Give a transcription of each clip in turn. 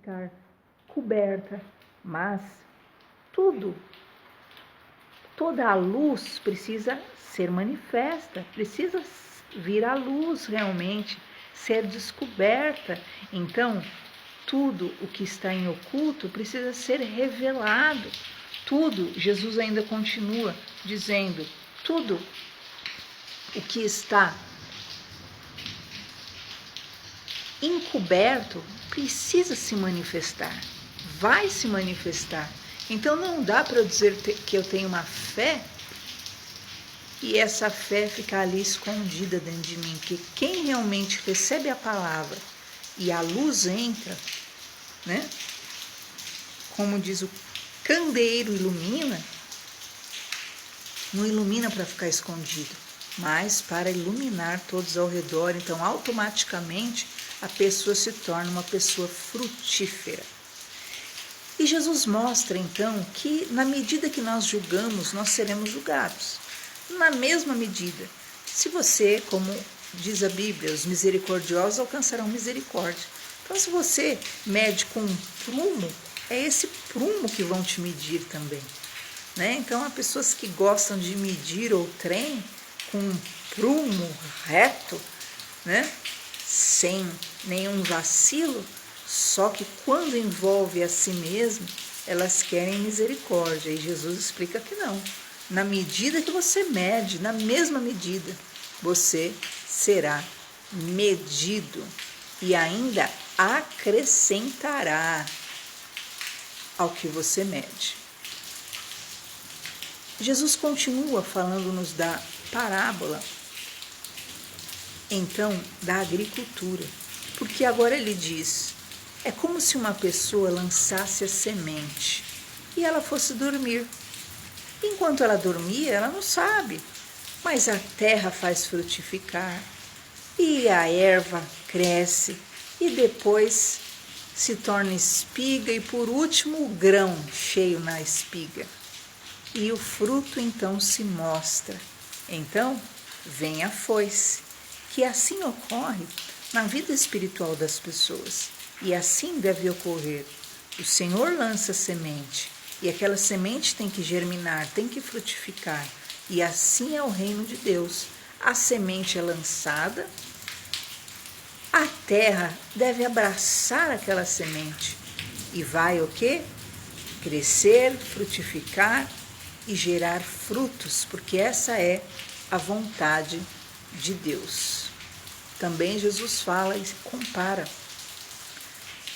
ficar coberta, mas toda a luz precisa ser manifesta, precisa vir à luz realmente, ser descoberta. Então, tudo o que está em oculto precisa ser revelado. Tudo, Jesus ainda continua dizendo, tudo o que está encoberto precisa se manifestar, vai se manifestar. Então não dá para eu dizer que eu tenho uma fé e essa fé ficar ali escondida dentro de mim, porque quem realmente recebe a palavra e a luz entra, né? Como diz o candeeiro ilumina, não ilumina para ficar escondido, mas para iluminar todos ao redor. Então automaticamente a pessoa se torna uma pessoa frutífera. E Jesus mostra então que na medida que nós julgamos, nós seremos julgados. Na mesma medida, se você, como diz a Bíblia, os misericordiosos alcançarão misericórdia. Então se você mede com um prumo, é esse prumo que vão te medir também, né? Então há pessoas que gostam de medir o trem com um prumo reto, né? Sem nenhum vacilo, só que quando envolve a si mesmo, elas querem misericórdia. E Jesus explica que não. Na medida que você mede, na mesma medida, você será medido e ainda acrescentará ao que você mede. Jesus continua falando-nos da parábola, então, da agricultura, porque agora ele diz, é como se uma pessoa lançasse a semente e ela fosse dormir. Enquanto ela dormia, ela não sabe, mas a terra faz frutificar e a erva cresce e depois se torna espiga e por último o grão cheio na espiga. E o fruto então se mostra. Então vem a foice, que assim ocorre na vida espiritual das pessoas. E assim deve ocorrer. O Senhor lança semente e aquela semente tem que germinar, tem que frutificar. E assim é o reino de Deus. A semente é lançada, a terra deve abraçar aquela semente e vai o quê? Crescer, frutificar e gerar frutos, porque essa é a vontade de Deus. Também Jesus fala e compara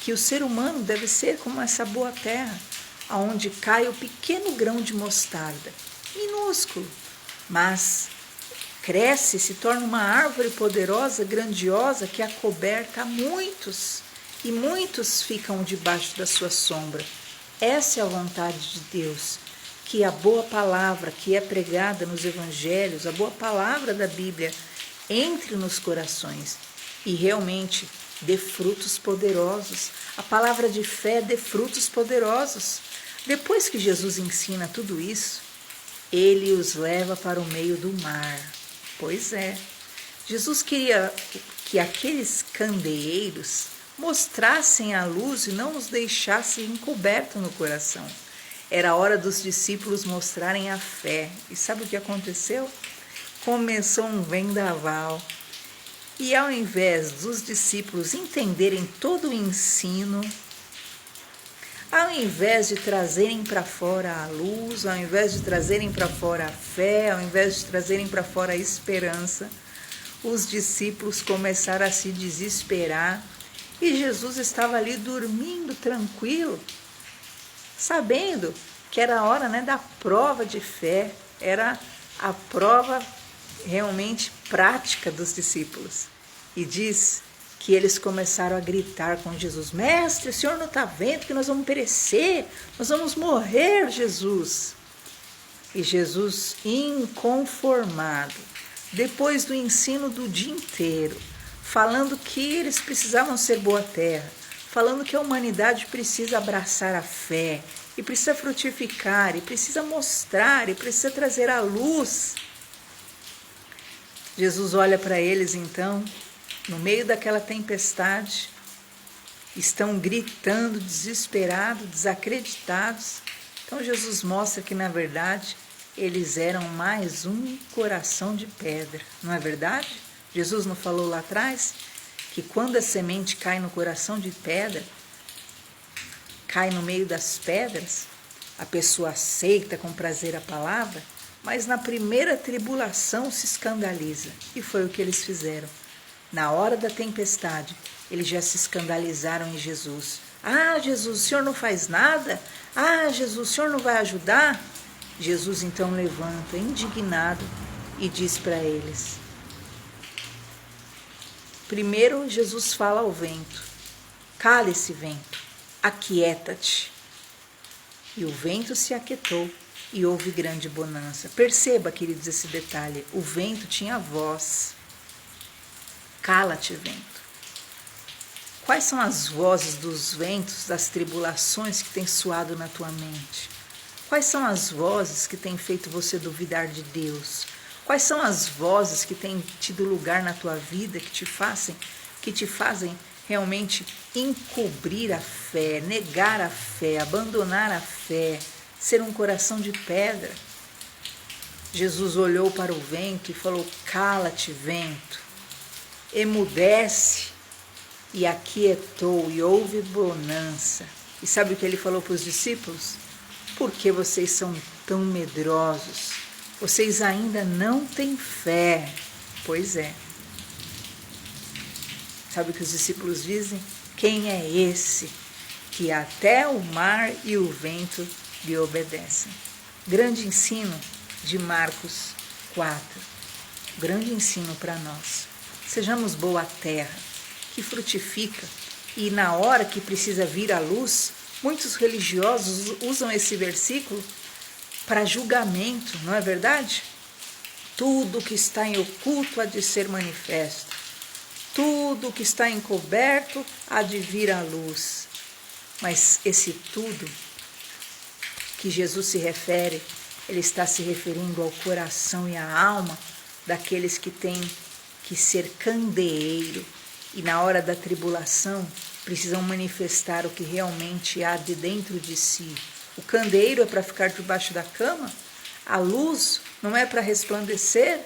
que o ser humano deve ser como essa boa terra, aonde cai o pequeno grão de mostarda, minúsculo, mas cresce, se torna uma árvore poderosa, grandiosa, que acoberta a muitos, e muitos ficam debaixo da sua sombra. Essa é a vontade de Deus, que a boa palavra que é pregada nos evangelhos, a boa palavra da Bíblia, entre nos corações e realmente dê frutos poderosos. A palavra de fé dê frutos poderosos. Depois que Jesus ensina tudo isso, ele os leva para o meio do mar. Pois é, Jesus queria que aqueles candeeiros mostrassem a luz e não os deixassem encobertos no coração. Era a hora dos discípulos mostrarem a fé. E sabe o que aconteceu? Começou um vendaval. E ao invés dos discípulos entenderem todo o ensino, ao invés de trazerem para fora a luz, ao invés de trazerem para fora a fé, ao invés de trazerem para fora a esperança, os discípulos começaram a se desesperar e Jesus estava ali dormindo tranquilo, sabendo que era a hora, né, da prova de fé, era a prova realmente prática dos discípulos. E diz que eles começaram a gritar com Jesus, mestre, o Senhor não está vendo que nós vamos perecer, nós vamos morrer, Jesus. E Jesus, inconformado, depois do ensino do dia inteiro, falando que eles precisavam ser boa terra, falando que a humanidade precisa abraçar a fé, e precisa frutificar, e precisa mostrar, e precisa trazer a luz. Jesus olha para eles então, no meio daquela tempestade, estão gritando, desesperados, desacreditados. Então Jesus mostra que, na verdade, eles eram mais um coração de pedra, não é verdade? Jesus não falou lá atrás que quando a semente cai no coração de pedra, cai no meio das pedras, a pessoa aceita com prazer a palavra, mas na primeira tribulação se escandaliza. E foi o que eles fizeram. Na hora da tempestade, eles já se escandalizaram em Jesus. Ah, Jesus, o Senhor não faz nada? Ah, Jesus, o Senhor não vai ajudar? Jesus então levanta, indignado, e diz para eles. Primeiro, Jesus fala ao vento: cale-se, vento, aquieta-te. E o vento se aquietou e houve grande bonança. Perceba, queridos, esse detalhe: o vento tinha voz. Cala-te, vento. Quais são as vozes dos ventos, das tribulações que têm soado na tua mente? Quais são as vozes que têm feito você duvidar de Deus? Quais são as vozes que têm tido lugar na tua vida que te fazem realmente encobrir a fé, negar a fé, abandonar a fé, ser um coração de pedra? Jesus olhou para o vento e falou: cala-te, vento, emudece. E aquietou, e houve bonança. E sabe o que ele falou para os discípulos? Por que vocês são tão medrosos? Vocês ainda não têm fé. Pois é. Sabe o que os discípulos dizem? Quem é esse que até o mar e o vento lhe obedecem? Grande ensino de Marcos 4. Grande ensino para nós. Sejamos boa terra, que frutifica, e na hora que precisa vir à luz, muitos religiosos usam esse versículo para julgamento, não é verdade? Tudo que está em oculto há de ser manifesto, tudo que está encoberto há de vir à luz. Mas esse tudo que Jesus se refere, ele está se referindo ao coração e à alma daqueles que têm que ser candeeiro, e na hora da tribulação precisam manifestar o que realmente há de dentro de si. O candeeiro é para ficar debaixo da cama, a luz não é para resplandecer.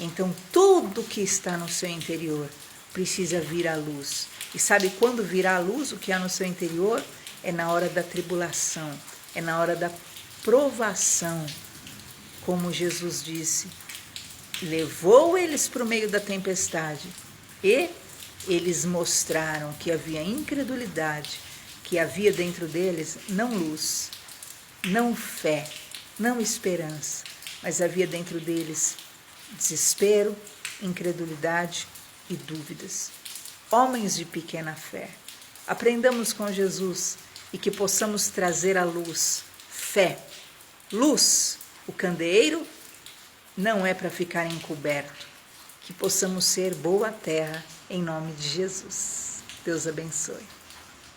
Então tudo que está no seu interior precisa vir à luz. E sabe quando virá à luz o que há no seu interior? É na hora da tribulação, é na hora da provação. Como Jesus disse, levou eles para o meio da tempestade e eles mostraram que havia incredulidade, que havia dentro deles não luz, não fé, não esperança, mas havia dentro deles desespero, incredulidade e dúvidas. Homens de pequena fé, aprendamos com Jesus e que possamos trazer à luz fé. Luz, o candeeiro, não é para ficar encoberto. Que possamos ser boa terra, em nome de Jesus. Deus abençoe.